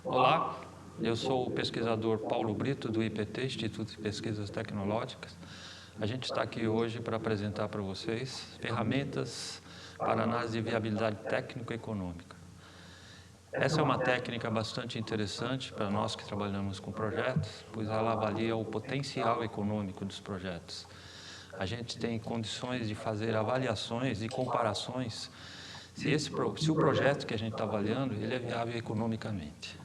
Olá, eu sou o pesquisador Paulo Brito, do IPT, Instituto de Pesquisas Tecnológicas. A gente está aqui hoje para apresentar para vocês ferramentas para análise de viabilidade técnico-econômica. Essa é uma técnica bastante interessante para nós que trabalhamos com projetos, pois ela avalia o potencial econômico dos projetos. A gente tem condições de fazer avaliações e comparações se o projeto que a gente está avaliando ele é viável economicamente.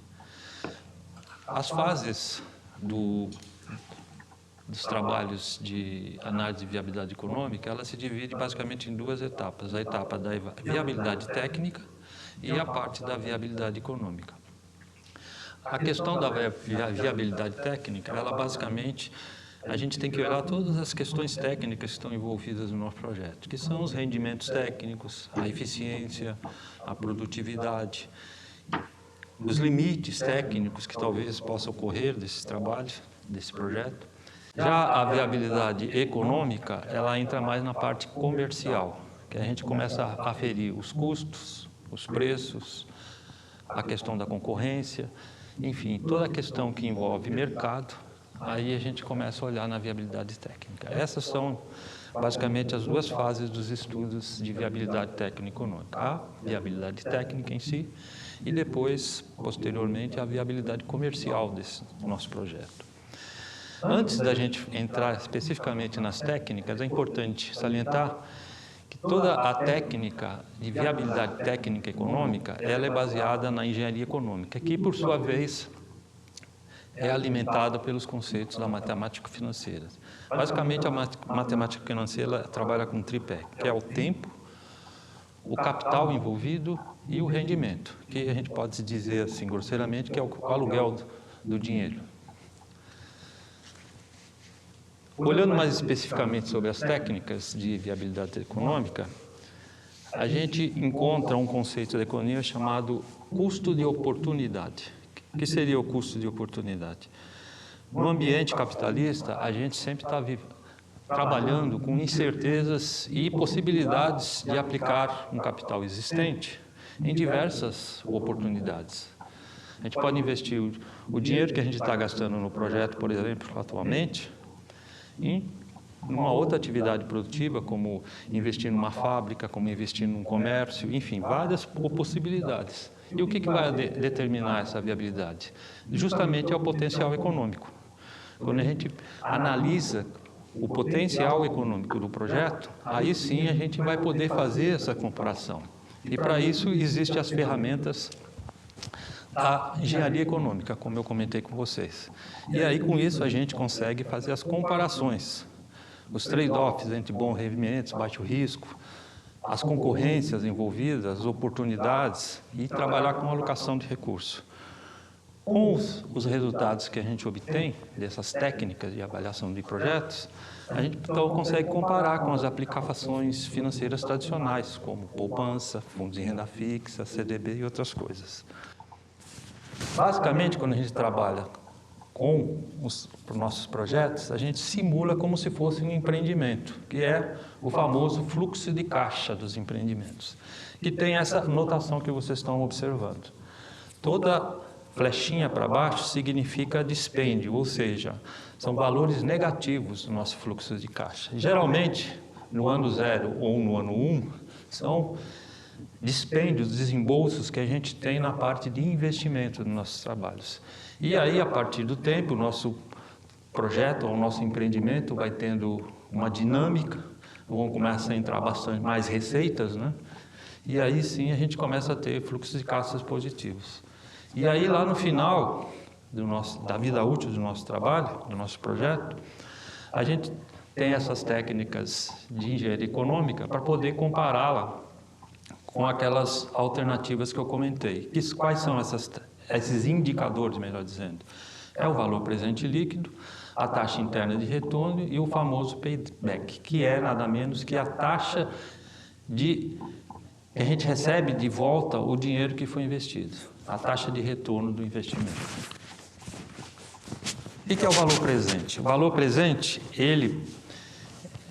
As fases dos trabalhos de análise de viabilidade econômica, ela se divide basicamente em duas etapas, a etapa da viabilidade técnica e a parte da viabilidade econômica. A questão da viabilidade técnica, ela basicamente, a gente tem que olhar todas as questões técnicas que estão envolvidas no nosso projeto, que são os rendimentos técnicos, a eficiência, a produtividade, os limites técnicos que talvez possam ocorrer desses trabalhos, desse projeto. Já a viabilidade econômica, ela entra mais na parte comercial, que a gente começa a aferir os custos, os preços, a questão da concorrência, enfim, toda a questão que envolve mercado, aí a gente começa a olhar na viabilidade técnica. Essas são basicamente as duas fases dos estudos de viabilidade técnico-econômica. A viabilidade técnica em si e depois, posteriormente, a viabilidade comercial desse nosso projeto. Antes da gente entrar especificamente nas técnicas, é importante salientar que toda a técnica de viabilidade técnica econômica, ela é baseada na engenharia econômica, que, por sua vez, é alimentada pelos conceitos da matemática financeira. Basicamente, a matemática financeira trabalha com um tripé, que é o tempo, o capital envolvido e o rendimento, que a gente pode dizer assim, grosseiramente, que é o aluguel do dinheiro. Olhando mais especificamente sobre as técnicas de viabilidade econômica, a gente encontra um conceito da economia chamado custo de oportunidade. O que seria o custo de oportunidade? No ambiente capitalista, a gente sempre está trabalhando com incertezas e possibilidades de aplicar um capital existente em diversas oportunidades. A gente pode investir o dinheiro que a gente está gastando no projeto, por exemplo, atualmente, em uma outra atividade produtiva, como investir numa fábrica, como investir num comércio, enfim, várias possibilidades. E o que vai determinar essa viabilidade? Justamente é o potencial econômico. Quando a gente analisa o potencial econômico do projeto, aí sim a gente vai poder fazer essa comparação. E para isso existem as ferramentas da engenharia econômica, como eu comentei com vocês. E aí com isso a gente consegue fazer as comparações, os trade-offs entre bons rendimentos, baixo risco, as concorrências envolvidas, as oportunidades e trabalhar com alocação de recursos. Com os resultados que a gente obtém dessas técnicas de avaliação de projetos, a gente então consegue comparar com as aplicações financeiras tradicionais, como poupança, fundos em renda fixa, CDB e outras coisas. Basicamente, quando a gente trabalha com os nossos projetos, a gente simula como se fosse um empreendimento, que é o famoso fluxo de caixa dos empreendimentos, que tem essa notação que vocês estão observando. Toda flechinha para baixo significa dispêndio, ou seja, são valores negativos do nosso fluxo de caixa. Geralmente, no ano 0 ou no ano 1, são dispêndios, desembolsos que a gente tem na parte de investimento dos nossos trabalhos. E aí, a partir do tempo, o nosso projeto, o nosso empreendimento vai tendo uma dinâmica, vão começar a entrar bastante mais receitas, né? E aí sim a gente começa a ter fluxos de caixas positivos. E aí lá no final da vida útil do nosso trabalho, do nosso projeto, a gente tem essas técnicas de engenharia econômica para poder compará-la com aquelas alternativas que eu comentei. Quais são esses indicadores, melhor dizendo? É o valor presente líquido, a taxa interna de retorno e o famoso payback, que é nada menos que a taxa de a gente recebe de volta o dinheiro que foi investido, a taxa de retorno do investimento. O que é o valor presente? O valor presente, ele,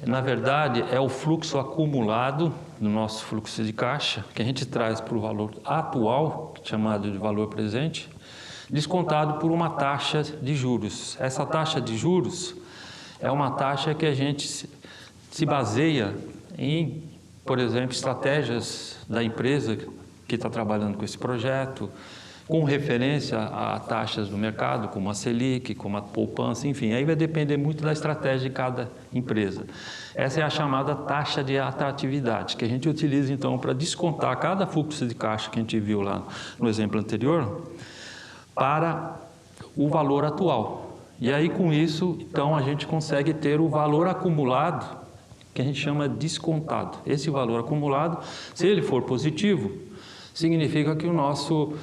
na verdade, é o fluxo acumulado no nosso fluxo de caixa, que a gente traz para o valor atual, chamado de valor presente, descontado por uma taxa de juros. Essa taxa de juros é uma taxa que a gente se baseia em, por exemplo, estratégias da empresa que está trabalhando com esse projeto, com referência a taxas do mercado, como a Selic, como a poupança, enfim, aí vai depender muito da estratégia de cada empresa. Essa é a chamada taxa de atratividade, que a gente utiliza, então, para descontar cada fluxo de caixa que a gente viu lá no exemplo anterior, para o valor atual. E aí, com isso, então, a gente consegue ter o valor acumulado, que a gente chama descontado. Esse valor acumulado, se ele for positivo, significa que o nosso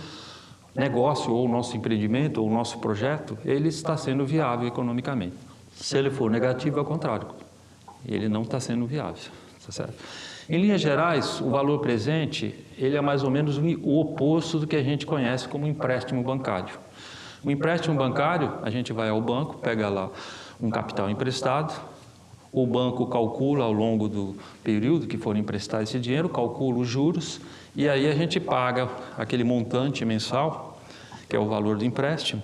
negócio, ou o nosso empreendimento, ou o nosso projeto, ele está sendo viável economicamente. Se ele for negativo, é o contrário. Ele não está sendo viável, tá certo? Em linhas gerais, o valor presente, ele é mais ou menos o oposto do que a gente conhece como empréstimo bancário. O empréstimo bancário, a gente vai ao banco, pega lá um capital emprestado, o banco calcula ao longo do período que for emprestar esse dinheiro, calcula os juros, e aí a gente paga aquele montante mensal, que é o valor do empréstimo,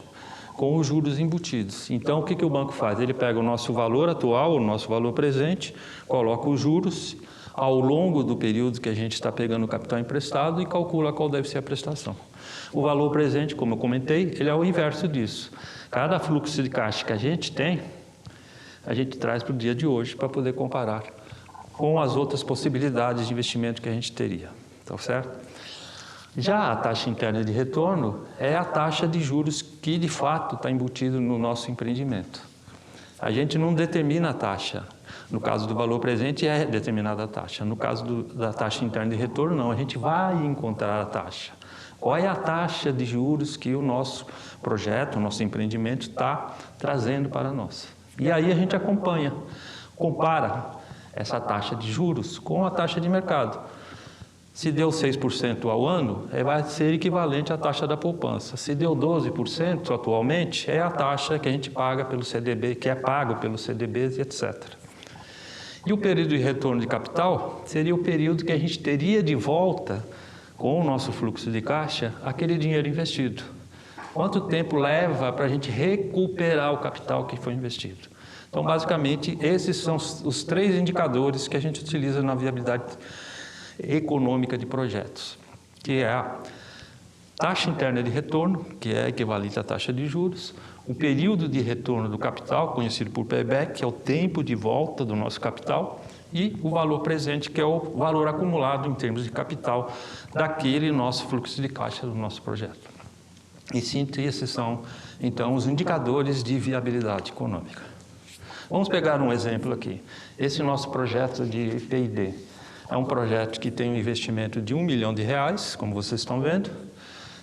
com os juros embutidos. Então, o que o banco faz? Ele pega o nosso valor atual, o nosso valor presente, coloca os juros ao longo do período que a gente está pegando o capital emprestado e calcula qual deve ser a prestação. O valor presente, como eu comentei, ele é o inverso disso. Cada fluxo de caixa que a gente tem, a gente traz para o dia de hoje para poder comparar com as outras possibilidades de investimento que a gente teria. Tá certo? Já a taxa interna de retorno é a taxa de juros que, de fato, está embutido no nosso empreendimento. A gente não determina a taxa. No caso do valor presente, é determinada a taxa. No caso da taxa interna de retorno, não. A gente vai encontrar a taxa. Qual é a taxa de juros que o nosso projeto, o nosso empreendimento está trazendo para nós? E aí a gente acompanha, compara essa taxa de juros com a taxa de mercado. Se deu 6% ao ano, vai ser equivalente à taxa da poupança. Se deu 12% atualmente, é a taxa que a gente paga pelo CDB, que é pago pelos CDBs e etc. E o período de retorno de capital seria o período que a gente teria de volta, com o nosso fluxo de caixa, aquele dinheiro investido. Quanto tempo leva para a gente recuperar o capital que foi investido? Então, basicamente, esses são os 3 indicadores que a gente utiliza na viabilidade econômica de projetos, que é a taxa interna de retorno, que é equivalente à taxa de juros, o período de retorno do capital, conhecido por payback, que é o tempo de volta do nosso capital, e o valor presente, que é o valor acumulado em termos de capital daquele nosso fluxo de caixa do nosso projeto. E sim, esses são, então, os indicadores de viabilidade econômica. Vamos pegar um exemplo aqui. Esse nosso projeto de P&D é um projeto que tem um investimento de R$1 milhão, como vocês estão vendo.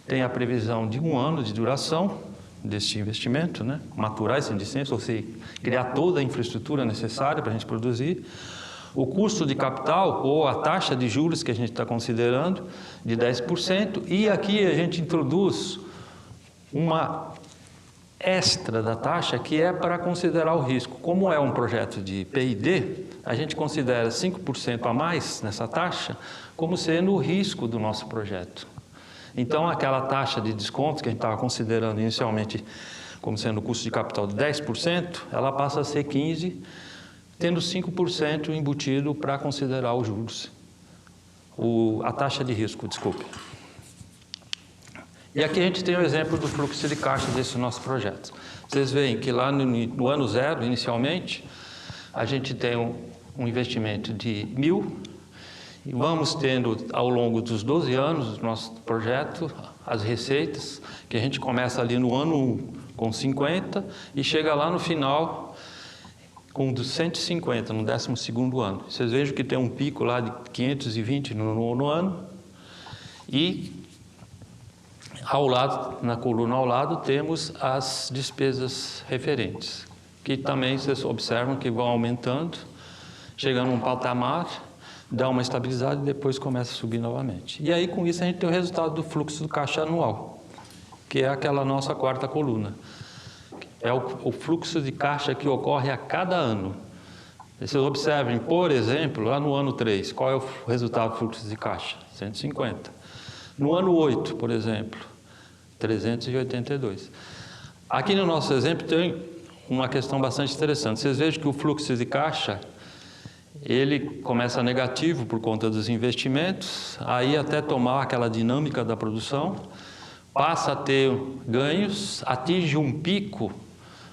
Tem a previsão de 1 ano de duração deste investimento, né? Maturar esse investimento, ou seja, criar toda a infraestrutura necessária para a gente produzir. O custo de capital, ou a taxa de juros que a gente está considerando, de 10%. E aqui a gente introduz uma extra da taxa, que é para considerar o risco. Como é um projeto de P&D, a gente considera 5% a mais nessa taxa como sendo o risco do nosso projeto. Então, aquela taxa de desconto que a gente estava considerando inicialmente como sendo o custo de capital de 10%, ela passa a ser 15%, tendo 5% embutido para considerar os juros. A taxa de risco, desculpe. E aqui a gente tem o exemplo do fluxo de caixa desse nosso projeto. Vocês veem que lá no ano 0, inicialmente, a gente tem um investimento de 1.000 e vamos tendo, ao longo dos 12 anos do nosso projeto, as receitas, que a gente começa ali no ano 1 com 50 e chega lá no final com 150, no 12º ano. Vocês vejam que tem um pico lá de 520 no ano e ao lado, na coluna ao lado, temos as despesas referentes, que também vocês observam que vão aumentando, chegando a um patamar dá uma estabilizada e depois começa a subir novamente. E aí, com isso, a gente tem o resultado do fluxo do caixa anual, que é aquela nossa quarta coluna. É o fluxo de caixa que ocorre a cada ano. Vocês observem, por exemplo, lá no ano 3, qual é o resultado do fluxo de caixa? 150. No ano 8, por exemplo, 382. Aqui no nosso exemplo tem uma questão bastante interessante. Vocês vejam que o fluxo de caixa, ele começa negativo por conta dos investimentos, aí até tomar aquela dinâmica da produção, passa a ter ganhos, atinge um pico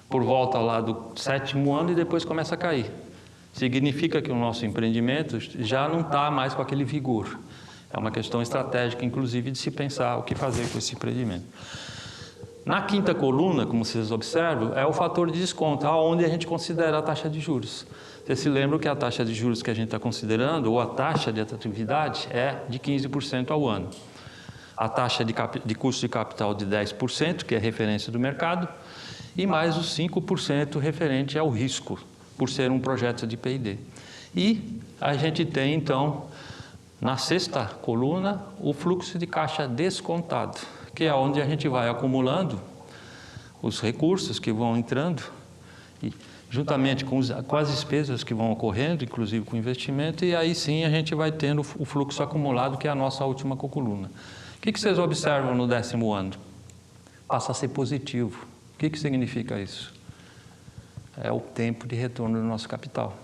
por volta lá do 7º ano e depois começa a cair. Significa que o nosso empreendimento já não está mais com aquele vigor. É uma questão estratégica, inclusive, de se pensar o que fazer com esse empreendimento. Na quinta coluna, como vocês observam, é o fator de desconto, onde a gente considera a taxa de juros. Vocês se lembram que a taxa de juros que a gente está considerando, ou a taxa de atratividade, é de 15% ao ano. A taxa de custo de capital de 10%, que é referência do mercado, e mais os 5% referente ao risco, por ser um projeto de P&D. E a gente tem, então, na sexta coluna, o fluxo de caixa descontado, que é onde a gente vai acumulando os recursos que vão entrando, e juntamente com as despesas que vão ocorrendo, inclusive com o investimento, e aí sim a gente vai tendo o fluxo acumulado, que é a nossa última coluna. O que vocês observam no 10º ano? Passa a ser positivo. O que significa isso? É o tempo de retorno do nosso capital.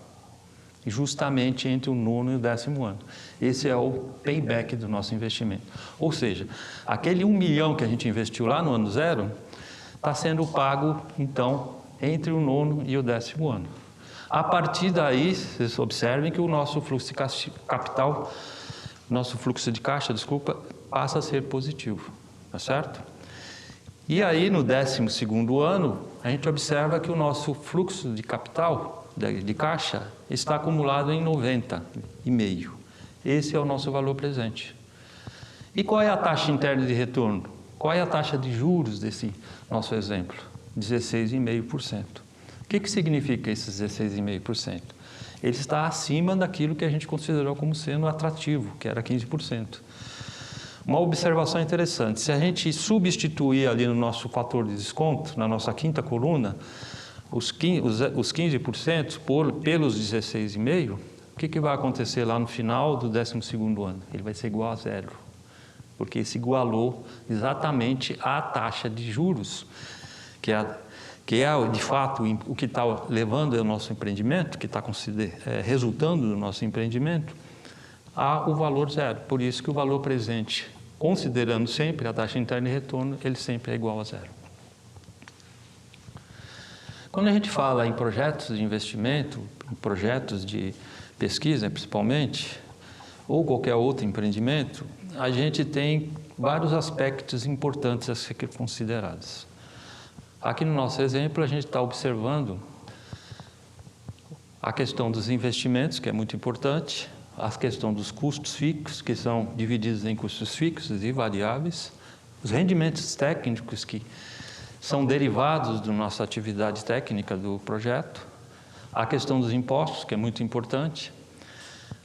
E justamente entre o 9º e o 10º ano. Esse é o payback do nosso investimento. Ou seja, aquele 1 milhão que a gente investiu lá no ano 0, está sendo pago, então, entre o 9º e o 10º ano. A partir daí, vocês observem que o nosso fluxo de capital, nosso fluxo de caixa, passa a ser positivo, tá certo? E aí, no 12º ano, a gente observa que o nosso fluxo de capital, de caixa, está acumulado em 90,5. Esse é o nosso valor presente. E qual é a taxa interna de retorno? Qual é a taxa de juros desse nosso exemplo? 16,5%. O que significa esses 16,5%? Ele está acima daquilo que a gente considerou como sendo atrativo, que era 15%. Uma observação interessante, se a gente substituir ali no nosso fator de desconto, na nossa quinta coluna, os 15% pelos 16,5%, o que vai acontecer lá no final do 12º ano? Ele vai ser igual a 0, porque se igualou exatamente à taxa de juros, que é de fato o que está levando o nosso empreendimento, que está resultando do nosso empreendimento, a o valor 0. Por isso que o valor presente, considerando sempre a taxa interna de retorno, ele sempre é igual a 0. Quando a gente fala em projetos de investimento, em projetos de pesquisa principalmente, ou qualquer outro empreendimento, a gente tem vários aspectos importantes a ser considerados. Aqui no nosso exemplo, a gente está observando a questão dos investimentos, que é muito importante, a questão dos custos fixos, que são divididos em custos fixos e variáveis, os rendimentos técnicos que são derivados da nossa atividade técnica do projeto, a questão dos impostos, que é muito importante,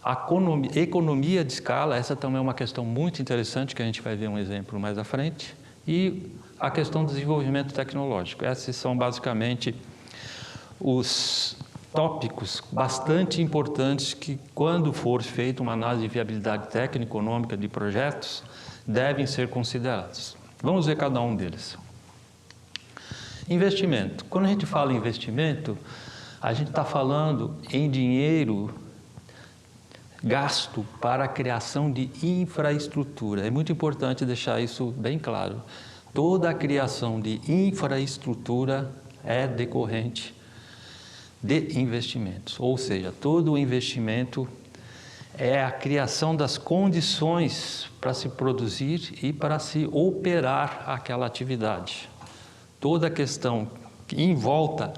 a economia de escala, essa também é uma questão muito interessante, que a gente vai ver um exemplo mais à frente, e a questão do desenvolvimento tecnológico. Esses são basicamente os tópicos bastante importantes que, quando for feita uma análise de viabilidade técnica e econômica de projetos, devem ser considerados. Vamos ver cada um deles. Investimento. Quando a gente fala em investimento, a gente está falando em dinheiro gasto para a criação de infraestrutura. É muito importante deixar isso bem claro. Toda a criação de infraestrutura é decorrente de investimentos, ou seja, todo o investimento é a criação das condições para se produzir e para se operar aquela atividade. Toda a questão que envolta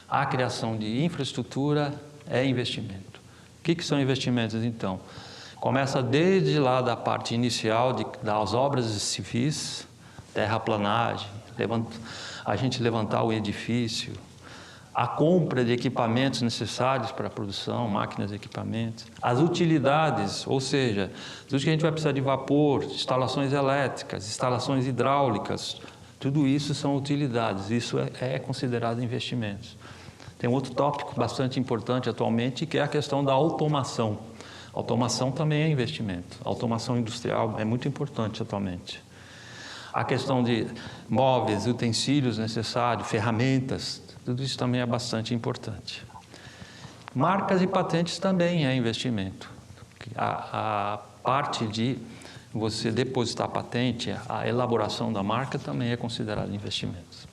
a criação de infraestrutura é investimento. O que são investimentos, então? Começa desde lá da parte inicial das obras civis, terraplanagem, a gente levantar o edifício, a compra de equipamentos necessários para a produção, máquinas e equipamentos, as utilidades, ou seja, tudo que a gente vai precisar de vapor, instalações elétricas, instalações hidráulicas, tudo isso são utilidades, isso é considerado investimentos. Tem um outro tópico bastante importante atualmente, que é a questão da automação. Automação também é investimento. A automação industrial é muito importante atualmente. A questão de móveis, utensílios necessários, ferramentas, tudo isso também é bastante importante. Marcas e patentes também é investimento. A parte de você depositar a patente, a elaboração da marca também é considerada investimento.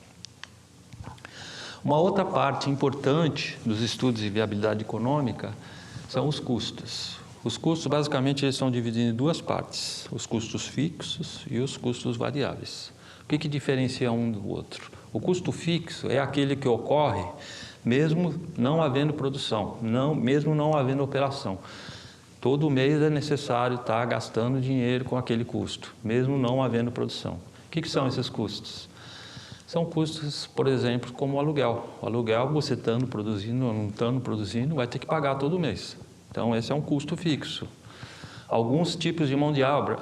Uma outra parte importante dos estudos de viabilidade econômica são os custos. Os custos, basicamente, eles são divididos em duas partes, os custos fixos e os custos variáveis. O que diferencia um do outro? O custo fixo é aquele que ocorre mesmo não havendo produção, mesmo não havendo operação. Todo mês é necessário estar gastando dinheiro com aquele custo, mesmo não havendo produção. O que são esses custos? São custos, por exemplo, como o aluguel. O aluguel, você estando produzindo ou não estando produzindo, vai ter que pagar todo mês. Então, esse é um custo fixo. Alguns tipos de mão de obra,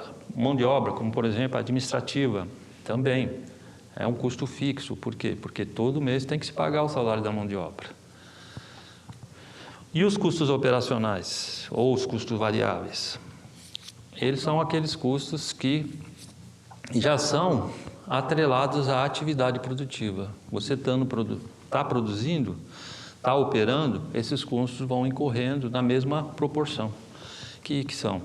como, por exemplo, a administrativa, também é um custo fixo. Por quê? Porque todo mês tem que se pagar o salário da mão de obra. E os custos operacionais, ou os custos variáveis? Eles são aqueles custos que já são atrelados à atividade produtiva. Você está produzindo, está operando, esses custos vão incorrendo na mesma proporção. Que são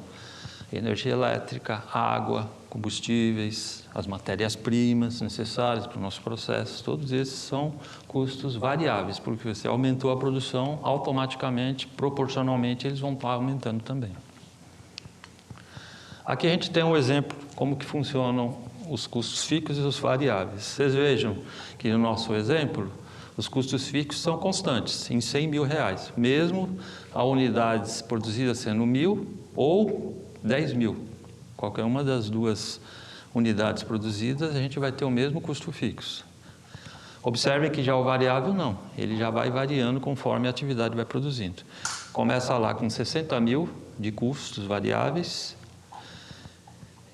energia elétrica, água, combustíveis, as matérias-primas necessárias para o nosso processo, todos esses são custos variáveis, porque você aumentou a produção, automaticamente, proporcionalmente, eles vão estar aumentando também. Aqui a gente tem um exemplo como que funcionam os custos fixos e os variáveis. Vocês vejam que no nosso exemplo, os custos fixos são constantes, em R$100 mil, mesmo a unidades produzidas sendo 1.000 ou 10 mil. Qualquer uma das duas unidades produzidas, a gente vai ter o mesmo custo fixo. Observem que já o variável não, ele já vai variando conforme a atividade vai produzindo. Começa lá com 60 mil de custos variáveis,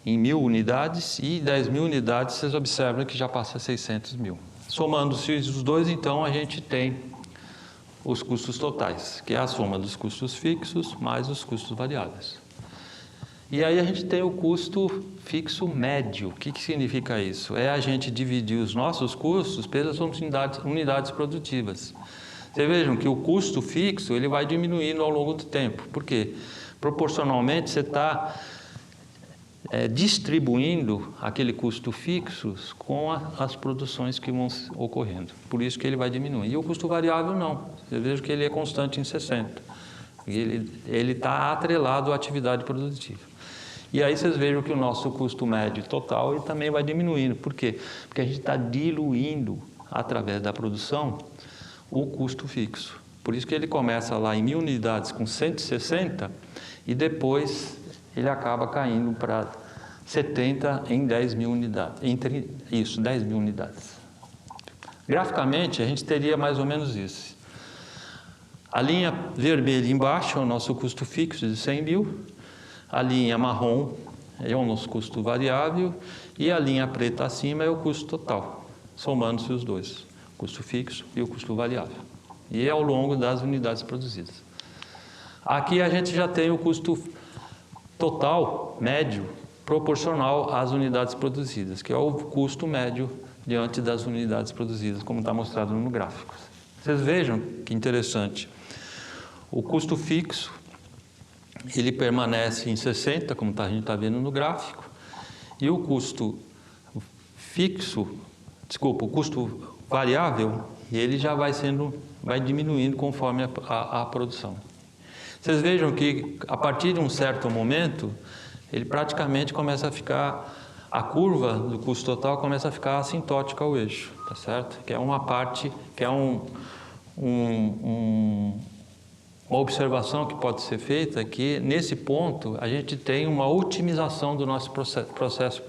em 1.000 unidades, e 10 mil unidades, vocês observam que já passa a 600 mil. Somando-se os dois, então, a gente tem os custos totais, que é a soma dos custos fixos mais os custos variáveis. E aí a gente tem o custo fixo médio. O que significa isso? É a gente dividir os nossos custos pelas unidades produtivas. Vocês vejam que o custo fixo ele vai diminuindo ao longo do tempo. Por quê? Proporcionalmente, você está distribuindo aquele custo fixo com as produções que vão ocorrendo. Por isso que ele vai diminuir. E o custo variável não. Você veja que ele é constante em 60. Ele está atrelado à atividade produtiva. E aí vocês vejam que o nosso custo médio total ele também vai diminuindo. Por quê? Porque a gente está diluindo, através da produção, o custo fixo. Por isso que ele começa lá em 1.000 unidades com 160 e depois ele acaba caindo para 70 em 10 mil unidades. 10 mil unidades. Graficamente, a gente teria mais ou menos isso. A linha vermelha embaixo é o nosso custo fixo de 100 mil, a linha marrom é o nosso custo variável e a linha preta acima é o custo total, somando-se os dois, o custo fixo e o custo variável. E é ao longo das unidades produzidas. Aqui a gente já tem o custo total, médio, proporcional às unidades produzidas, que é o custo médio diante das unidades produzidas, como está mostrado no gráfico. Vocês vejam que interessante. O custo fixo, ele permanece em 60, como a gente está vendo no gráfico, e o custo o custo variável, ele já vai diminuindo conforme a produção. Vocês vejam que, a partir de um certo momento, ele praticamente começa a ficar, a curva do custo total começa a ficar assintótica ao eixo, tá certo? Que é uma parte, que é uma observação que pode ser feita, que nesse ponto a gente tem uma otimização do nosso processo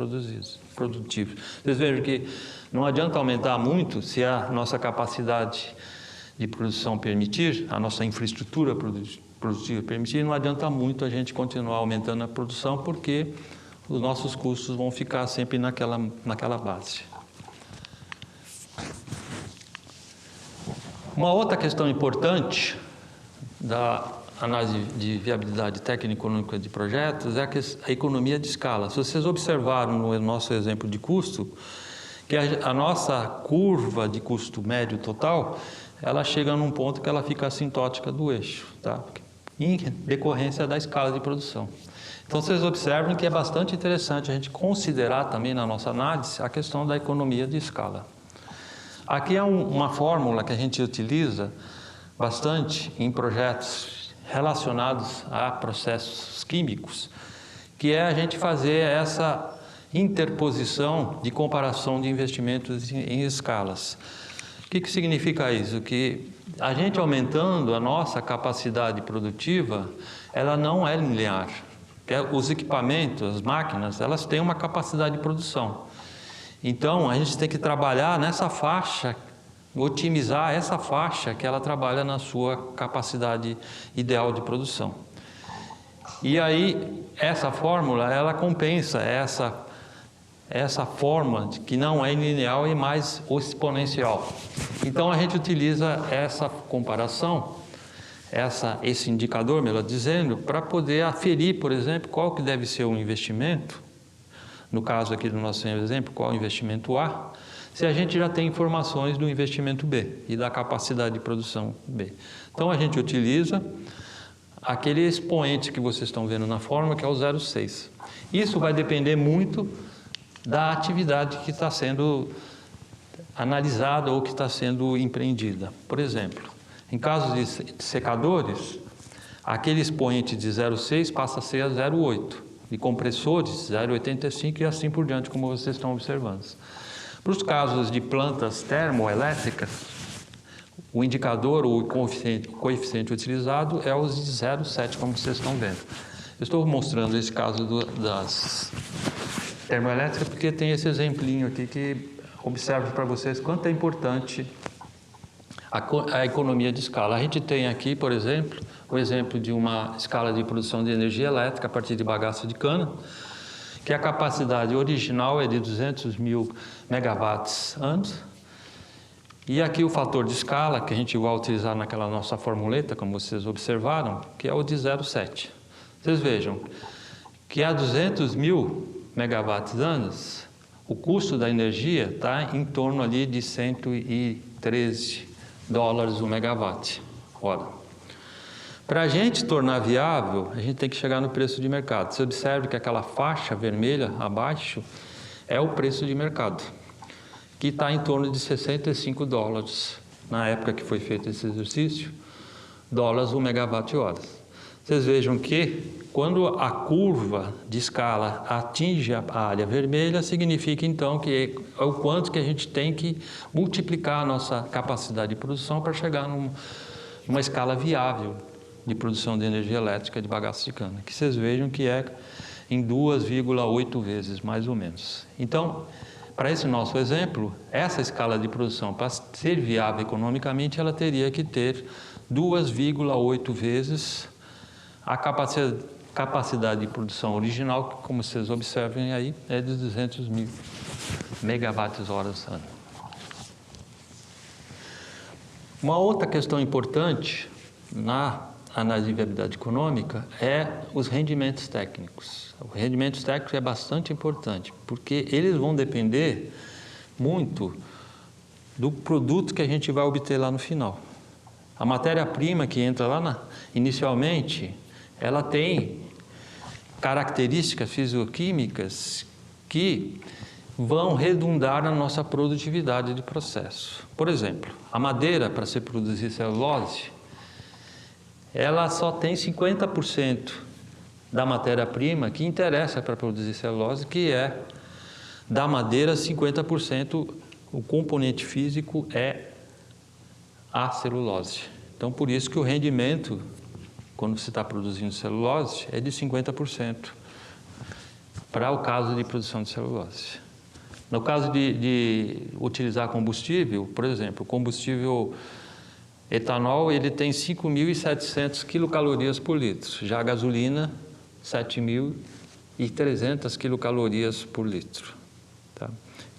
produtivo. Vocês vejam que não adianta aumentar muito se a nossa capacidade de produção permitir, a nossa infraestrutura produtiva permitir, não adianta muito a gente continuar aumentando a produção, porque os nossos custos vão ficar sempre naquela base. Uma outra questão importante da análise de viabilidade técnica e econômica de projetos é a economia de escala. Se vocês observaram no nosso exemplo de custo, que a nossa curva de custo médio total, ela chega num ponto que ela fica assintótica do eixo, tá? Em decorrência da escala de produção. Então, vocês observam que é bastante interessante a gente considerar também na nossa análise a questão da economia de escala. Aqui é uma fórmula que a gente utiliza bastante em projetos relacionados a processos químicos, que é a gente fazer essa interposição de comparação de investimentos em escalas. O que significa isso? Que a gente aumentando a nossa capacidade produtiva, ela não é linear. Os equipamentos, as máquinas, elas têm uma capacidade de produção. Então, a gente tem que trabalhar nessa faixa, otimizar essa faixa que ela trabalha na sua capacidade ideal de produção. E aí, essa fórmula, ela compensa essa forma que não é linear e mais exponencial. Então, a gente utiliza essa comparação, esse indicador, melhor dizendo, para poder aferir, por exemplo, qual que deve ser o investimento, no caso aqui do nosso exemplo, qual é o investimento A, se a gente já tem informações do investimento B e da capacidade de produção B. Então, a gente utiliza aquele expoente que vocês estão vendo na fórmula, que é o 0,6. Isso vai depender muito da atividade que está sendo analisada ou que está sendo empreendida. Por exemplo, em caso de secadores, aquele expoente de 0,6 passa a ser a 0,8. De compressores, 0,85 e assim por diante, como vocês estão observando. Para os casos de plantas termoelétricas, o indicador ou o coeficiente utilizado é os de 0,7, como vocês estão vendo. Eu estou mostrando esse caso das termoelétricas porque tem esse exemplinho aqui que observa para vocês quanto é importante a economia de escala. A gente tem aqui, por exemplo, o exemplo de uma escala de produção de energia elétrica a partir de bagaço de cana, que a capacidade original é de 200 mil megawatts-anos. E aqui o fator de escala, que a gente vai utilizar naquela nossa formuleta, como vocês observaram, que é o de 0,7. Vocês vejam que a 200 mil megawatts-anos, o custo da energia está em torno ali de 113 dólares o megawatt. Ora, para a gente tornar viável, a gente tem que chegar no preço de mercado. Você observa que aquela faixa vermelha abaixo é o preço de mercado, que está em torno de 65 dólares, na época que foi feito esse exercício, dólares o megawatt-hora. Vocês vejam que quando a curva de escala atinge a área vermelha, significa então que é o quanto que a gente tem que multiplicar a nossa capacidade de produção para chegar numa escala viável de produção de energia elétrica de bagaço de cana, que vocês vejam que é em 2,8 vezes, mais ou menos. Então, para esse nosso exemplo, essa escala de produção, para ser viável economicamente, ela teria que ter 2,8 vezes a capacidade de produção original, que, como vocês observem aí, é de 200 mil megawatts-horas ano. Uma outra questão importante na análise de viabilidade econômica é os rendimentos técnicos. O rendimento técnico é bastante importante, porque eles vão depender muito do produto que a gente vai obter lá no final. A matéria-prima que entra lá inicialmente, ela tem características fisicoquímicas que vão redundar na nossa produtividade de processo. Por exemplo, a madeira, para se produzir celulose, ela só tem 50% da matéria-prima que interessa para produzir celulose, que é da madeira 50%, o componente físico é a celulose. Então, por isso que o rendimento, quando você está produzindo celulose, é de 50% para o caso de produção de celulose. No caso de utilizar combustível, por exemplo, combustível Etanol, ele tem 5.700 quilocalorias por litro. Já a gasolina, 7.300 quilocalorias por litro. Tá?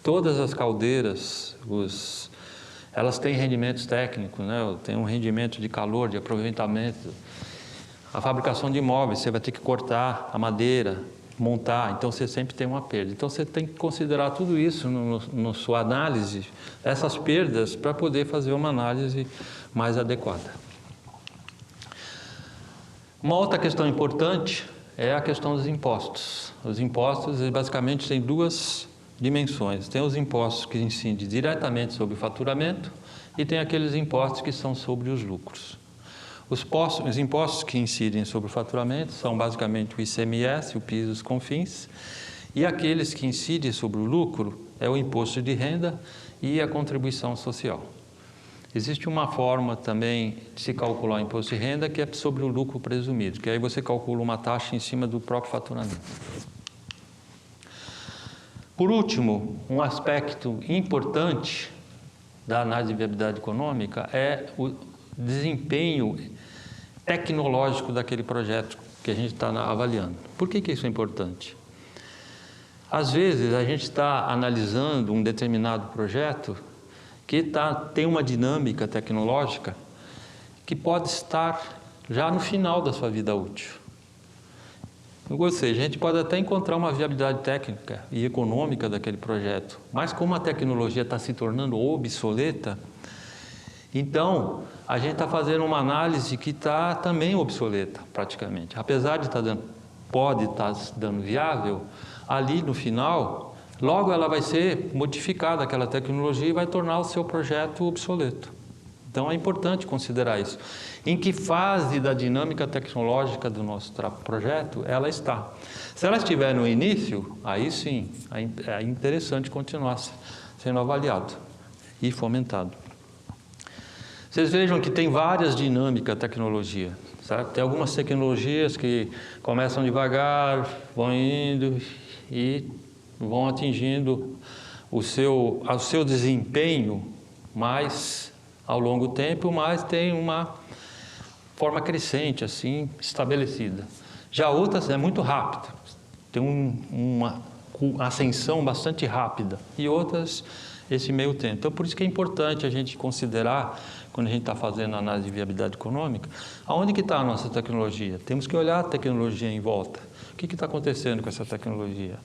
Todas as caldeiras, elas têm rendimentos técnicos, né? Tem um rendimento de calor, de aproveitamento. A fabricação de imóveis, você vai ter que cortar a madeira, montar, então você sempre tem uma perda. Então você tem que considerar tudo isso na sua análise, essas perdas, para poder fazer uma análise mais adequada. Uma outra questão importante é a questão dos impostos. Os impostos, basicamente, têm duas dimensões. Tem os impostos que incidem diretamente sobre o faturamento e tem aqueles impostos que são sobre os lucros. Os impostos que incidem sobre o faturamento são basicamente o ICMS, o PIS e os CONFINS, e aqueles que incidem sobre o lucro é o imposto de renda e a contribuição social. Existe uma forma também de se calcular o imposto de renda que é sobre o lucro presumido, que aí você calcula uma taxa em cima do próprio faturamento. Por último, um aspecto importante da análise de viabilidade econômica é o desempenho tecnológico daquele projeto que a gente está avaliando. Por que isso é importante? Às vezes, a gente está analisando um determinado projeto que tem uma dinâmica tecnológica que pode estar já no final da sua vida útil. Ou seja, a gente pode até encontrar uma viabilidade técnica e econômica daquele projeto, mas como a tecnologia está se tornando obsoleta, então a gente está fazendo uma análise que está também obsoleta, praticamente. Apesar de pode estar dando viável, ali no final, logo ela vai ser modificada, aquela tecnologia, e vai tornar o seu projeto obsoleto. Então é importante considerar isso. Em que fase da dinâmica tecnológica do nosso projeto ela está? Se ela estiver no início, aí sim, é interessante continuar sendo avaliado e fomentado. Vocês vejam que tem várias dinâmicas da tecnologia, certo? Tem algumas tecnologias que começam devagar, vão indo e vão atingindo o seu desempenho mais ao longo do tempo, mas tem uma forma crescente, assim, estabelecida. Já outras é muito rápida, tem uma ascensão bastante rápida, e outras esse meio tempo. Então, por isso que é importante a gente considerar, quando a gente está fazendo a análise de viabilidade econômica, aonde que está a nossa tecnologia? Temos que olhar a tecnologia em volta. O que está acontecendo com essa tecnologia?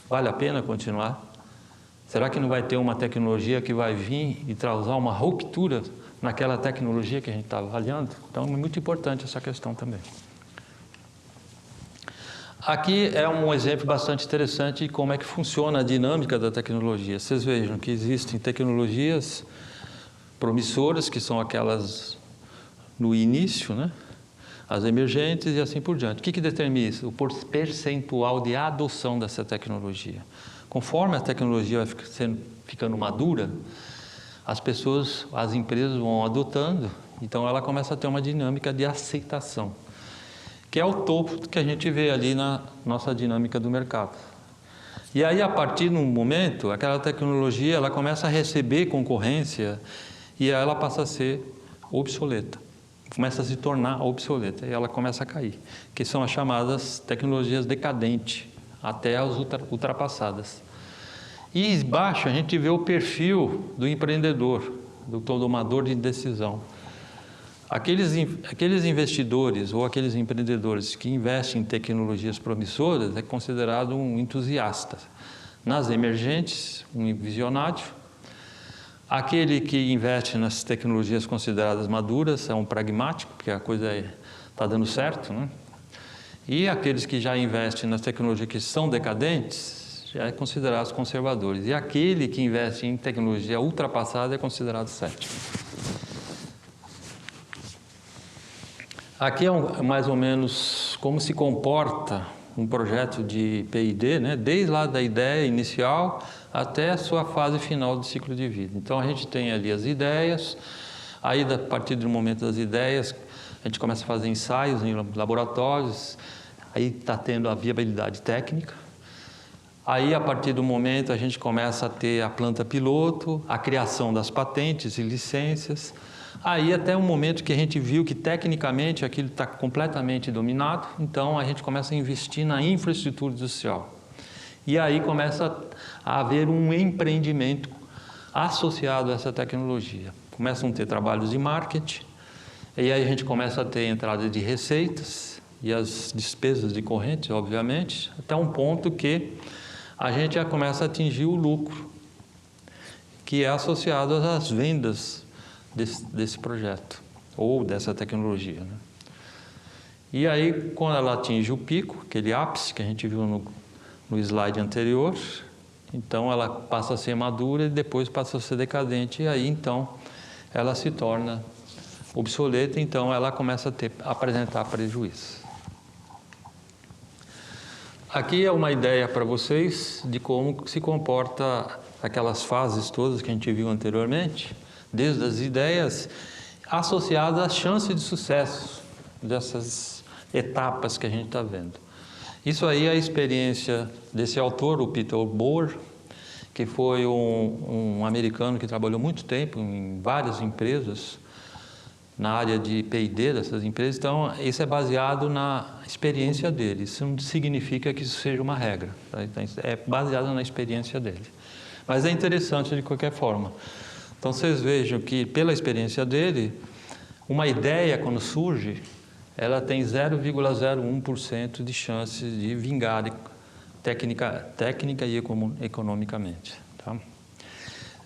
Vale a pena continuar? Será que não vai ter uma tecnologia que vai vir e trazer uma ruptura naquela tecnologia que a gente está avaliando? Então, é muito importante essa questão também. Aqui é um exemplo bastante interessante de como é que funciona a dinâmica da tecnologia. Vocês vejam que existem tecnologias promissoras, que são aquelas no início, né? As emergentes e assim por diante. O que determina isso? O percentual de adoção dessa tecnologia. Conforme a tecnologia vai ficando madura, as empresas vão adotando, então ela começa a ter uma dinâmica de aceitação, que é o topo que a gente vê ali na nossa dinâmica do mercado. E aí, a partir de um momento, aquela tecnologia ela começa a receber concorrência e ela passa a ser obsoleta, começa a se tornar obsoleta e ela começa a cair, que são as chamadas tecnologias decadentes, até as ultrapassadas. E embaixo a gente vê o perfil do empreendedor, do tomador de decisão. Aqueles investidores ou aqueles empreendedores que investem em tecnologias promissoras é considerado um entusiasta. Nas emergentes, um visionário. Aquele que investe nas tecnologias consideradas maduras é um pragmático, porque a coisa está dando certo, né? E aqueles que já investem nas tecnologias que são decadentes já é considerado conservadores. E aquele que investe em tecnologia ultrapassada é considerado cético. Aqui é mais ou menos como se comporta um projeto de P&D, né? Desde lá da ideia inicial até a sua fase final do ciclo de vida. Então, a gente tem ali as ideias, aí, a partir do momento das ideias, a gente começa a fazer ensaios em laboratórios, aí está tendo a viabilidade técnica. Aí, a partir do momento, a gente começa a ter a planta piloto, a criação das patentes e licenças. Aí até um momento que a gente viu que tecnicamente aquilo está completamente dominado, então a gente começa a investir na infraestrutura industrial. E aí começa a haver um empreendimento associado a essa tecnologia. Começam a ter trabalhos de marketing, e aí a gente começa a ter entrada de receitas e as despesas de corrente, obviamente, até um ponto que a gente já começa a atingir o lucro, que é associado às vendas desse projeto, ou dessa tecnologia, né? E aí, quando ela atinge o pico, aquele ápice que a gente viu no slide anterior, então ela passa a ser madura e depois passa a ser decadente, e aí então ela se torna obsoleta, então ela começa a apresentar prejuízo. Aqui é uma ideia para vocês de como se comporta aquelas fases todas que a gente viu anteriormente, desde as ideias associadas às chances de sucesso dessas etapas que a gente está vendo. Isso aí é a experiência desse autor, o Peter Bohr, que foi um americano que trabalhou muito tempo em várias empresas, na área de P&D dessas empresas. Então, isso é baseado na experiência dele. Isso não significa que isso seja uma regra, tá? Então, é baseado na experiência dele. Mas é interessante de qualquer forma. Então, vocês vejam que, pela experiência dele, uma ideia, quando surge, ela tem 0,01% de chance de vingar técnica e economicamente. Tá?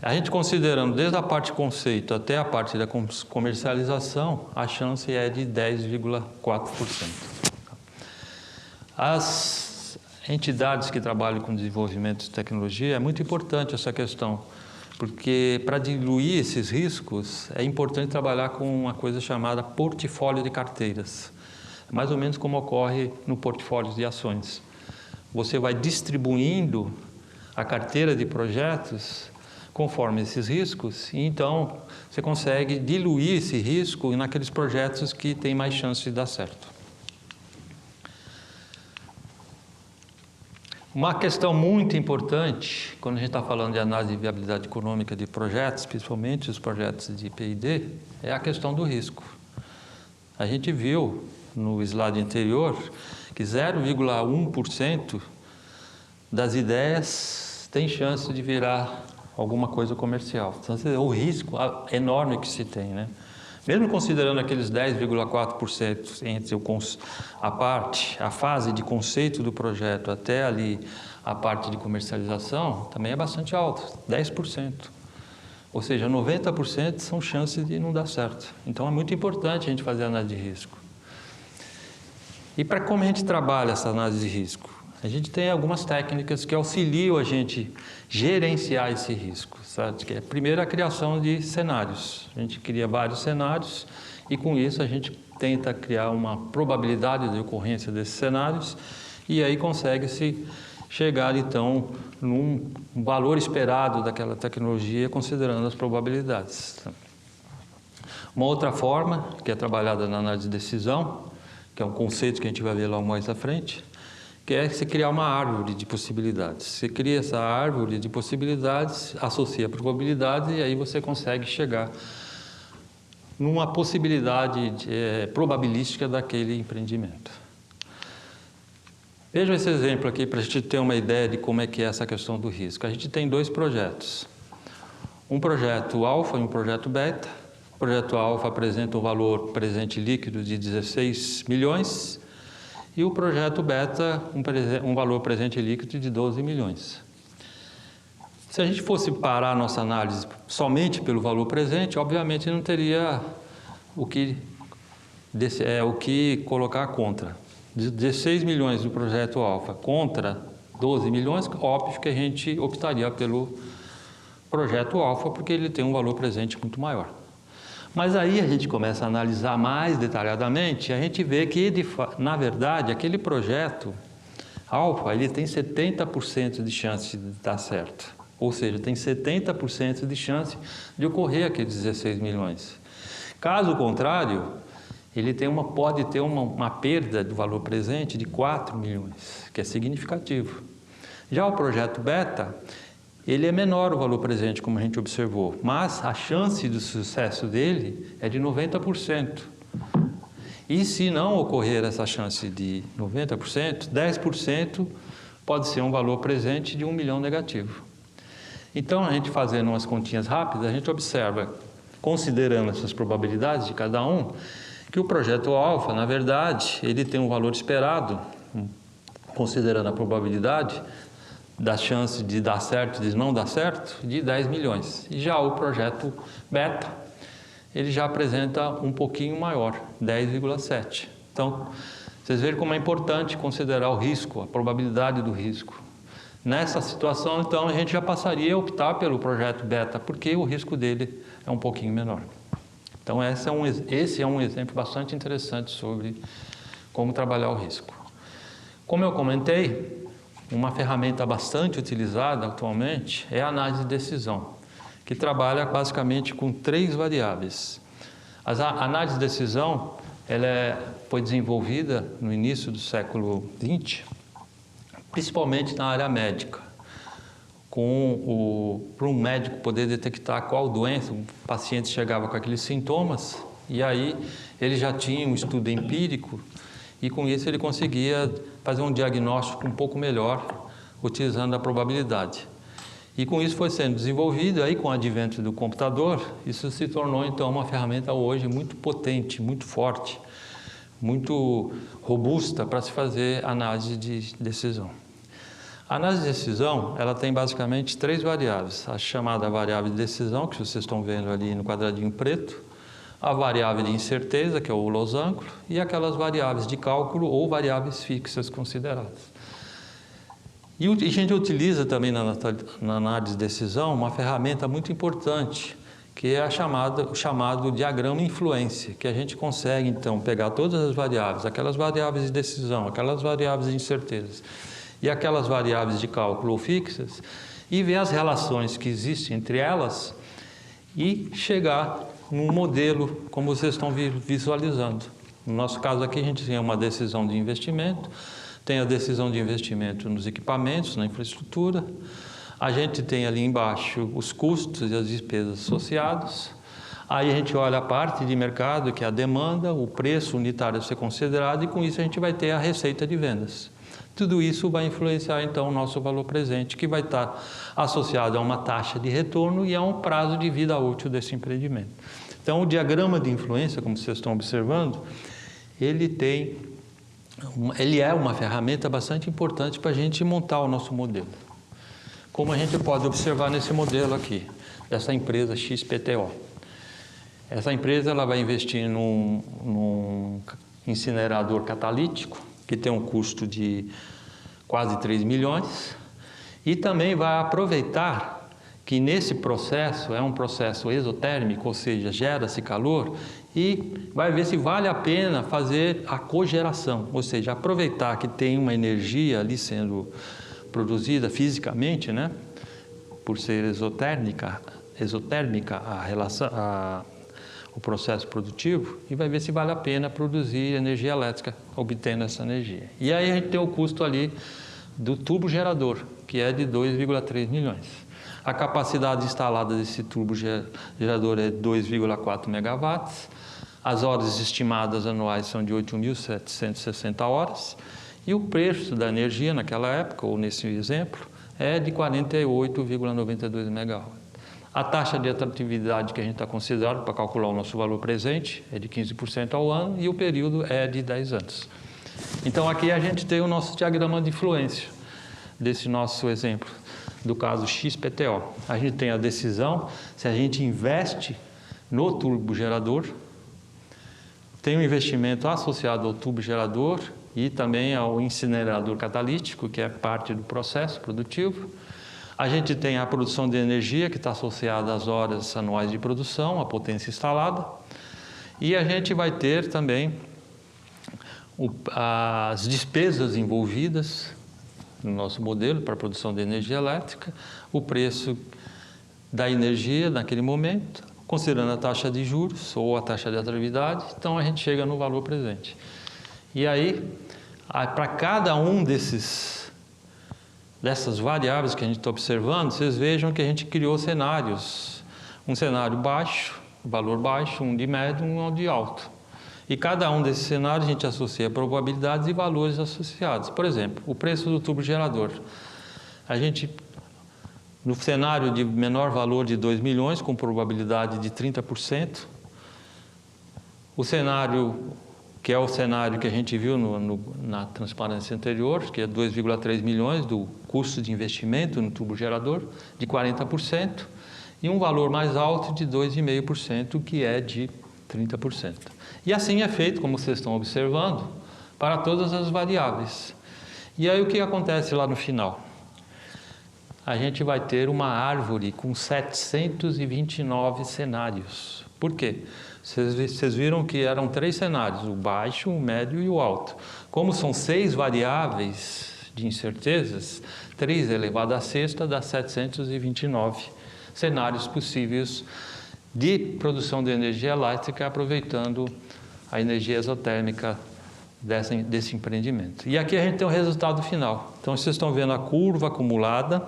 A gente considerando desde a parte de conceito até a parte da comercialização, a chance é de 10,4%. As entidades que trabalham com desenvolvimento de tecnologia, é muito importante essa questão, porque para diluir esses riscos é importante trabalhar com uma coisa chamada portfólio de carteiras, mais ou menos como ocorre no portfólio de ações. Você vai distribuindo a carteira de projetos conforme esses riscos, e então você consegue diluir esse risco naqueles projetos que têm mais chance de dar certo. Uma questão muito importante, quando a gente está falando de análise de viabilidade econômica de projetos, principalmente os projetos de P&D, é a questão do risco. A gente viu no slide anterior que 0,1% das ideias tem chance de virar alguma coisa comercial. Então, o risco enorme que se tem, né? Mesmo considerando aqueles 10,4% entre a fase de conceito do projeto até ali a parte de comercialização, também é bastante alto, 10%. Ou seja, 90% são chances de não dar certo. Então, é muito importante a gente fazer análise de risco. E para como a gente trabalha essa análise de risco? A gente tem algumas técnicas que auxiliam a gente gerenciar esse risco, sabe? Que é, primeiro, a criação de cenários. A gente cria vários cenários e, com isso, a gente tenta criar uma probabilidade de ocorrência desses cenários e aí consegue-se chegar, então, num valor esperado daquela tecnologia, considerando as probabilidades. Uma outra forma, que é trabalhada na análise de decisão, que é um conceito que a gente vai ver lá mais à frente, que é você criar uma árvore de possibilidades. Você cria essa árvore de possibilidades, associa probabilidades e aí você consegue chegar numa possibilidade probabilística daquele empreendimento. Vejam esse exemplo aqui para a gente ter uma ideia de como é que é essa questão do risco. A gente tem dois projetos. Um projeto alfa e um projeto beta. O projeto alfa apresenta um valor presente líquido de 16 milhões e o projeto beta um valor presente líquido de 12 milhões. Se a gente fosse parar a nossa análise somente pelo valor presente, obviamente não teria o que colocar contra. 16 milhões do projeto alfa contra 12 milhões, óbvio que a gente optaria pelo projeto alfa porque ele tem um valor presente muito maior. Mas aí a gente começa a analisar mais detalhadamente, a gente vê que, na verdade, aquele projeto alfa, ele tem 70% de chance de dar certo. Ou seja, tem 70% de chance de ocorrer aqueles 16 milhões. Caso contrário, ele pode ter uma perda do valor presente de 4 milhões, que é significativo. Já o projeto beta, ele é menor o valor presente, como a gente observou, mas a chance de sucesso dele é de 90%. E se não ocorrer essa chance de 90%, 10% pode ser um valor presente de 1 milhão negativo. Então, a gente fazendo umas continhas rápidas, a gente observa, considerando essas probabilidades de cada um, que o projeto alfa, na verdade, ele tem um valor esperado, considerando a probabilidade da chance de dar certo e de não dar certo, de 10 milhões. E já o projeto beta, ele já apresenta um pouquinho maior, 10,7. Então, vocês veem como é importante considerar o risco, a probabilidade do risco. Nessa situação, então, a gente já passaria a optar pelo projeto beta, porque o risco dele é um pouquinho menor. Então, esse é um exemplo bastante interessante sobre como trabalhar o risco. Como eu comentei, uma ferramenta bastante utilizada atualmente é a análise de decisão, que trabalha basicamente com 3 variáveis. A análise de decisão foi desenvolvida no início do século XX, principalmente na área médica, para um médico poder detectar qual doença o paciente chegava com aqueles sintomas, e aí ele já tinha um estudo empírico, e com isso ele conseguia fazer um diagnóstico um pouco melhor, utilizando a probabilidade. E com isso foi sendo desenvolvido, aí com o advento do computador, isso se tornou então uma ferramenta hoje muito potente, muito forte, muito robusta para se fazer análise de decisão. A análise de decisão, ela tem basicamente 3 variáveis. A chamada variável de decisão, que vocês estão vendo ali no quadradinho preto, a variável de incerteza, que é o losango, e aquelas variáveis de cálculo ou variáveis fixas consideradas. E a gente utiliza também na análise de decisão uma ferramenta muito importante, que é o chamado diagrama influência, que a gente consegue então pegar todas as variáveis, aquelas variáveis de decisão, aquelas variáveis de incerteza e aquelas variáveis de cálculo ou fixas, e ver as relações que existem entre elas e chegar num modelo como vocês estão visualizando. No nosso caso aqui a gente tem uma decisão de investimento, tem a decisão de investimento nos equipamentos, na infraestrutura, a gente tem ali embaixo os custos e as despesas associados, aí a gente olha a parte de mercado, que é a demanda, o preço unitário a ser considerado, e com isso a gente vai ter a receita de vendas. Tudo isso vai influenciar então o nosso valor presente, que vai estar associado a uma taxa de retorno e a um prazo de vida útil desse empreendimento. Então, o diagrama de influência, como vocês estão observando, ele é uma ferramenta bastante importante para a gente montar o nosso modelo. Como a gente pode observar nesse modelo aqui, dessa empresa XPTO. Essa empresa ela vai investir num incinerador catalítico, que tem um custo de quase 3 milhões, e também vai aproveitar que nesse processo, é um processo exotérmico, ou seja, gera-se calor, e vai ver se vale a pena fazer a cogeração, ou seja, aproveitar que tem uma energia ali sendo produzida fisicamente, né, por ser exotérmica o processo produtivo, e vai ver se vale a pena produzir energia elétrica, obtendo essa energia. E aí a gente tem o custo ali do tubo gerador, que é de 2,3 milhões. A capacidade instalada desse tubo gerador é 2,4 megawatts, as horas estimadas anuais são de 8.760 horas, e o preço da energia naquela época, ou nesse exemplo, é de 48,92 megawatts. A taxa de atratividade que a gente está considerando para calcular o nosso valor presente é de 15% ao ano e o período é de 10 anos. Então, aqui a gente tem o nosso diagrama de influência desse nosso exemplo, do caso XPTO. A gente tem a decisão se a gente investe no turbo gerador, tem um investimento associado ao tubo gerador e também ao incinerador catalítico, que é parte do processo produtivo. A gente tem a produção de energia, que está associada às horas anuais de produção, a potência instalada. E a gente vai ter também as despesas envolvidas no nosso modelo para a produção de energia elétrica, o preço da energia naquele momento, considerando a taxa de juros ou a taxa de atratividade, então a gente chega no valor presente. E aí, para cada um desses dessas variáveis que a gente está observando, vocês vejam que a gente criou cenários. Um cenário baixo, valor baixo, um de médio, um de alto. E cada um desses cenários a gente associa probabilidades e valores associados. Por exemplo, o preço do turbogerador. A gente, no cenário de menor valor de 2 milhões, com probabilidade de 30%, o cenário, que é o cenário que a gente viu na transparência anterior, que é 2,3 milhões do custo de investimento no turbogerador, de 40%, e um valor mais alto de 2,5%, que é de 30%. E assim é feito, como vocês estão observando, para todas as variáveis. E aí o que acontece lá no final? A gente vai ter uma árvore com 729 cenários. Por quê? Vocês viram que eram 3 cenários, o baixo, o médio e o alto. Como são 6 variáveis de incertezas, 3 elevado à sexta dá 729 cenários possíveis de produção de energia elétrica, aproveitando a energia exotérmica desse empreendimento. E aqui a gente tem o resultado final. Então, vocês estão vendo a curva acumulada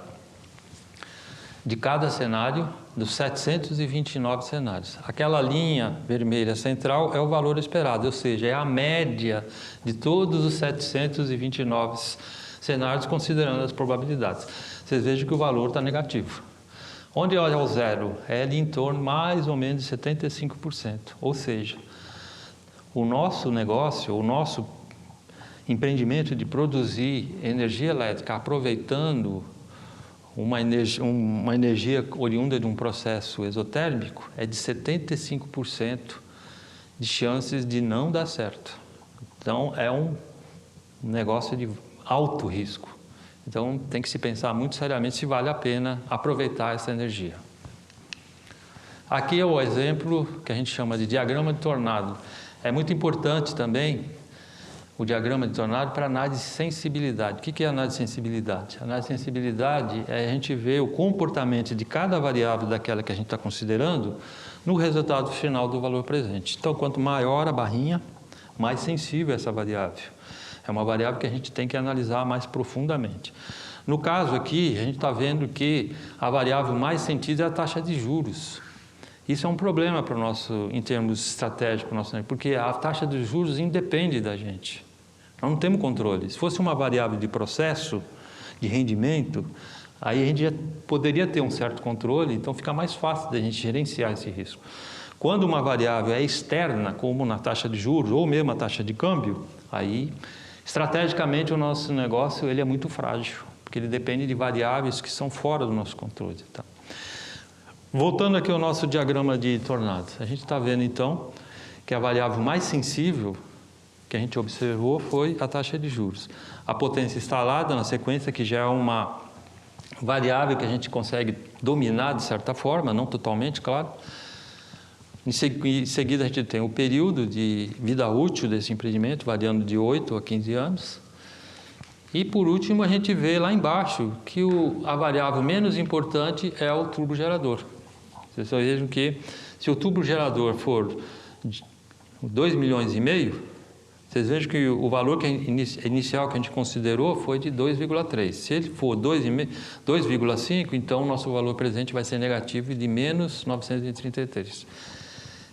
de cada cenário, dos 729 cenários. Aquela linha vermelha central é o valor esperado, ou seja, é a média de todos os 729 cenários, considerando as probabilidades. Vocês vejam que o valor está negativo. Onde olha o zero, é ali em torno mais ou menos de 75%. Ou seja, o nosso negócio, o nosso empreendimento de produzir energia elétrica aproveitando uma energia oriunda de um processo exotérmico é de 75% de chances de não dar certo. Então, é um negócio de alto risco. Então, tem que se pensar muito seriamente se vale a pena aproveitar essa energia. Aqui é o exemplo que a gente chama de diagrama de tornado. É muito importante também o diagrama de tornado para análise de sensibilidade. O que é análise de sensibilidade? Análise de sensibilidade é a gente ver o comportamento de cada variável daquela que a gente está considerando no resultado final do valor presente. Então, quanto maior a barrinha, mais sensível é essa variável. É uma variável que a gente tem que analisar mais profundamente. No caso aqui, a gente está vendo que a variável mais sentida é a taxa de juros. Isso é um problema para o nosso, em termos estratégicos, porque a taxa de juros independe da gente. Nós não temos controle. Se fosse uma variável de processo, de rendimento, aí a gente já poderia ter um certo controle, então fica mais fácil da gente gerenciar esse risco. Quando uma variável é externa, como na taxa de juros ou mesmo a taxa de câmbio, aí estrategicamente o nosso negócio ele é muito frágil, porque ele depende de variáveis que são fora do nosso controle. Tá? Voltando aqui ao nosso diagrama de tornado, a gente está vendo então que a variável mais sensível que a gente observou foi a taxa de juros. A potência instalada na sequência, que já é uma variável que a gente consegue dominar de certa forma, não totalmente, claro. Em seguida, a gente tem o período de vida útil desse empreendimento, variando de 8 a 15 anos. E, por último, a gente vê lá embaixo que a variável menos importante é o turbogerador. Vocês vejam que, se o turbogerador for 2,5 milhões, vocês vejam que o valor inicial que a gente considerou foi de 2,3. Se ele for 2,5, então o nosso valor presente vai ser negativo de menos 933.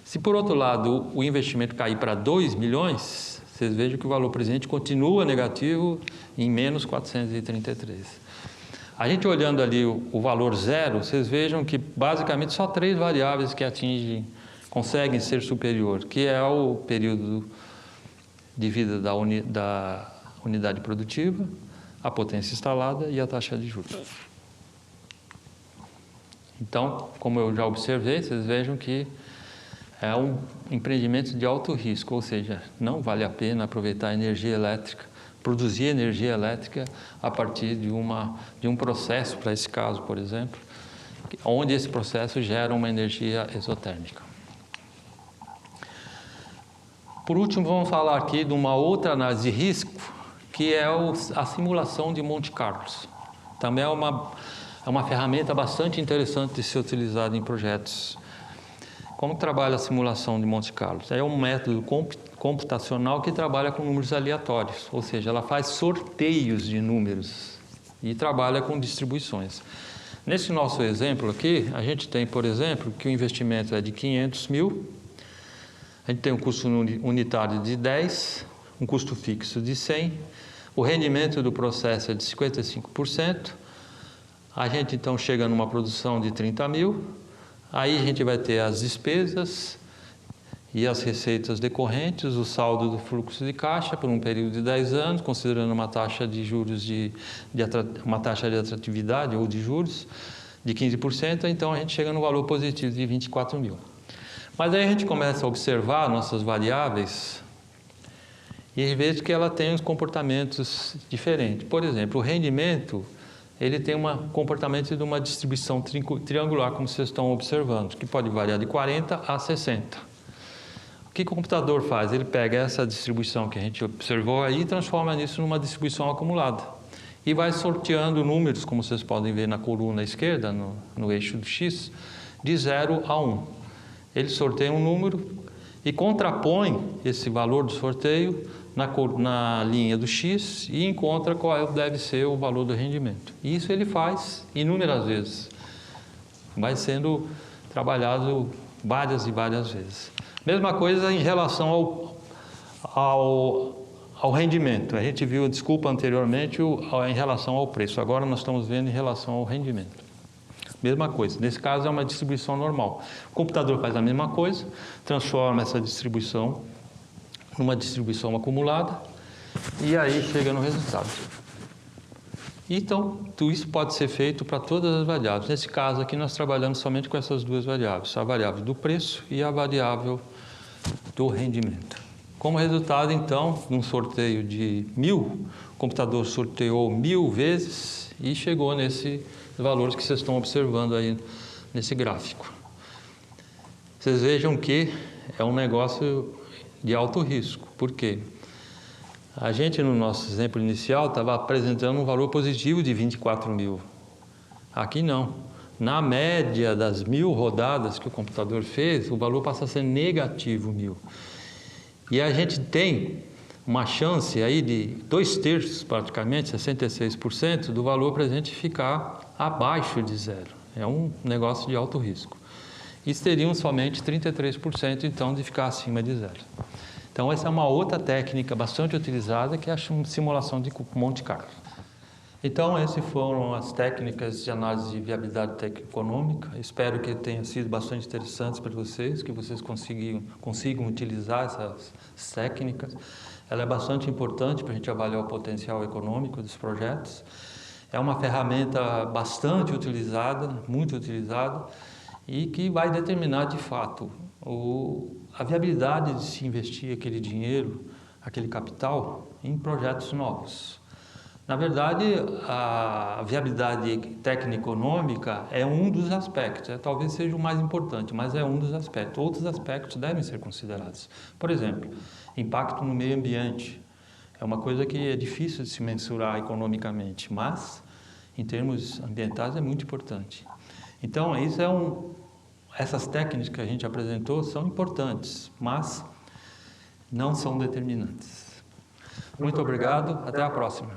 Se, por outro lado, o investimento cair para 2 milhões, vocês vejam que o valor presente continua negativo em menos 433. A gente olhando ali o valor zero, vocês vejam que basicamente só 3 variáveis que conseguem ser superior, que é o período de vida da unidade produtiva, a potência instalada e a taxa de juros. Então, como eu já observei, vocês vejam que é um empreendimento de alto risco, ou seja, não vale a pena aproveitar a energia elétrica, produzir energia elétrica a partir de um processo, para esse caso, por exemplo, onde esse processo gera uma energia exotérmica. Por último, vamos falar aqui de uma outra análise de risco, que é a simulação de Monte Carlo. Também é uma ferramenta bastante interessante de ser utilizada em projetos. Como trabalha a simulação de Monte Carlo? É um método computacional que trabalha com números aleatórios, ou seja, ela faz sorteios de números e trabalha com distribuições. Nesse nosso exemplo aqui, a gente tem, por exemplo, que o investimento é de 500 mil, a gente tem um custo unitário de 10, um custo fixo de 100, o rendimento do processo é de 55%, a gente então chega numa produção de 30 mil, aí a gente vai ter as despesas e as receitas decorrentes, o saldo do fluxo de caixa por um período de 10 anos, considerando uma taxa de juros uma taxa de atratividade ou de juros de 15%, então a gente chega no valor positivo de 24 mil. Mas aí a gente começa a observar nossas variáveis e veja que ela tem uns comportamentos diferentes. Por exemplo, o rendimento, ele tem um comportamento de uma distribuição triangular, como vocês estão observando, que pode variar de 40 a 60. O que o computador faz? Ele pega essa distribuição que a gente observou aí e transforma isso numa distribuição acumulada. E vai sorteando números, como vocês podem ver na coluna esquerda, no eixo do X, de 0 a 1. Ele sorteia um número e contrapõe esse valor do sorteio na linha do X e encontra qual deve ser o valor do rendimento. E isso ele faz inúmeras vezes. Vai sendo trabalhado várias e várias vezes. Mesma coisa em relação ao rendimento. A gente viu, desculpa, anteriormente em relação ao preço. Agora nós estamos vendo em relação ao rendimento. Mesma coisa. Nesse caso é uma distribuição normal. O computador faz a mesma coisa, transforma essa distribuição numa distribuição acumulada e aí chega no resultado. Então, tudo isso pode ser feito para todas as variáveis. Nesse caso aqui nós trabalhamos somente com essas duas variáveis, a variável do preço e a variável do rendimento. Como resultado, então, de um sorteio de 1000, o computador sorteou 1000 vezes e chegou nesses valores que vocês estão observando aí nesse gráfico. Vocês vejam que é um negócio de alto risco. Por quê? A gente, no nosso exemplo inicial, estava apresentando um valor positivo de 24 mil. Aqui não. Na média das 1000 rodadas que o computador fez, o valor passa a ser negativo 1000. E a gente tem uma chance aí de 2/3, praticamente, 66%, do valor para a gente ficar abaixo de zero. É um negócio de alto risco. E teriam somente 33%, então, de ficar acima de zero. Então, essa é uma outra técnica bastante utilizada, que é a simulação de Monte Carlo. Então, essas foram as técnicas de análise de viabilidade técnico-econômica. Espero que tenham sido bastante interessantes para vocês, que vocês consigam utilizar essas técnicas. Ela é bastante importante para a gente avaliar o potencial econômico dos projetos. É uma ferramenta bastante utilizada, muito utilizada, e que vai determinar, de fato, a viabilidade de se investir aquele dinheiro, aquele capital, em projetos novos. Na verdade, a viabilidade técnico-econômica é um dos aspectos, talvez seja o mais importante, mas é um dos aspectos. Outros aspectos devem ser considerados. Por exemplo, impacto no meio ambiente. É uma coisa que é difícil de se mensurar economicamente, mas, em termos ambientais, é muito importante. Então, essas técnicas que a gente apresentou são importantes, mas não são determinantes. Muito obrigado, até a próxima.